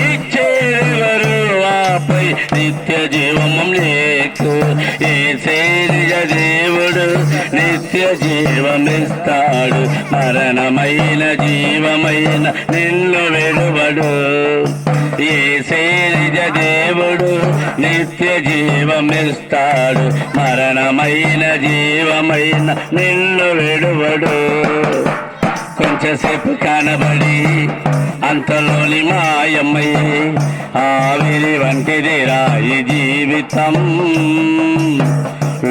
ఇచ్చేవరు ఆపై నిత్య జీవము నీకు. యేసే నిజ దేవుడు నిత్య జీవమిస్తాడు, మరణమైన జీవమైన నిన్ను విడువడు. యేసే నిజ దేవుడు నిత్య జీవమిస్తాడు, మరణమైన జీవమైన నిన్ను విడువడు. కొంచెంసేపు కనబడి అంతలోని మాయమయ్యే ఆవిరి వంటిదిరా ఈ జీవితం.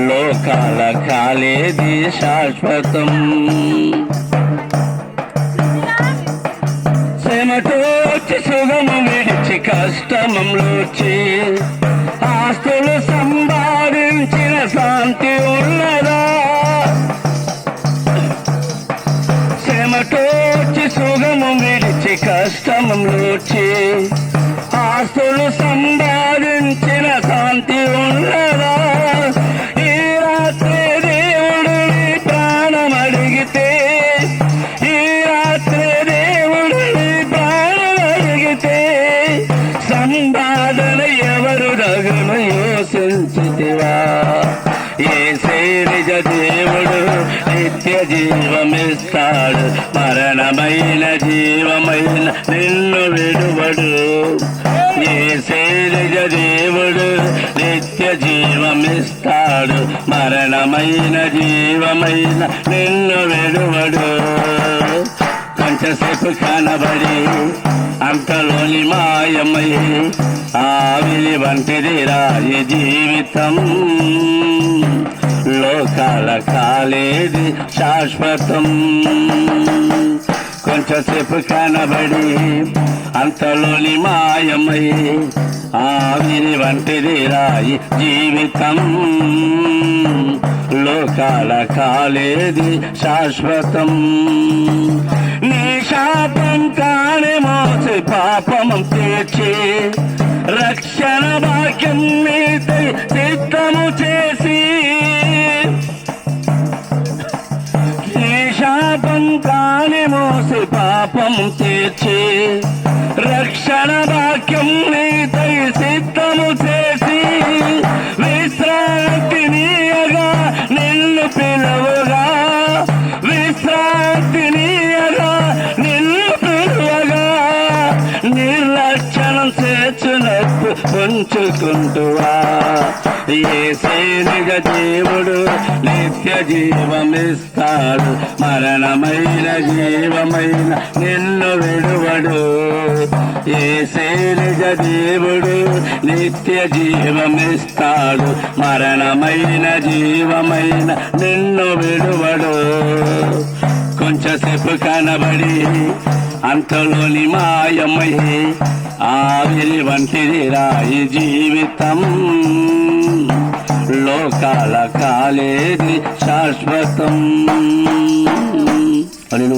లోకాల కాలేది శాశ్వతం. శ్రమతోచి సుగము విడిచి కష్టమంలోచి ఆస్తులు సంపాదించిన శాంతి ఉన్నదా? శ్రమతోచి సుగము విడిచి కష్టంలోచి ఆస్తులు సంపాదించిన శాంతి ఉన్నదా? ఈ రాత్రి దేవుడు నీ ప్రాణం అడిగితే, ఈ రాత్రి దేవుడు నీ ప్రాణం అడిగితే సంపాదన ఎవరు రగును యోచించితివా? యేసే నిజ దేవుడు నిత్య జీవమిస్తాడు, మరణమైన జీవమైన నిన్ను విడువడు. యేసే నిజ దేవుడు నిత్య జీవమిస్తాడు, మరణమైన జీవమైన నిన్ను విడువడు. కొంచెంసేపు కనబడి అంతలోని మాయమయ్యే ఆవిరి వంటిదిరా ఈ జీవితం. లోకాల కాలేది శాశ్వతం. కొంచెంసేపు కనబడి అంతలోని మాయమయ్యే ఆవిరి వంటిదిరా ఈ జీవితం. లోకాల కాలేది శాశ్వతం. నీ శాపం కాని మోసి పాపము తీర్చి రక్షణ భాగ్యం మీదై సిద్ధము చేసి, నీ శాపం కాని మోసి పాపము తీర్చి రక్షణ భాగ్యం మీదై సిద్ధము చేసి విశ్రాంతి నీయగా నిన్ను పిలువగా, విశ్రాంతి నీయగా నిన్ను పిలువగా నిర్లక్షణం చేర్చునట్టు ఉంచుకుంటువా? యేసే నిజ దేవుడు నిత్య జీవమిస్తాడు, మరణమైన జీవమైన నిన్ను విడువడు. యేసే నిజ దేవుడు నిత్య జీవమిస్తాడు, మరణమైన జీవమైన నిన్ను విడువడు. కొంచెంసేపు కనబడి అంతలోని మాయమయ్యే ఆవిరి వంటిదిరా ఈ జీవితం. లోకాల కాలేది శాశ్వతం.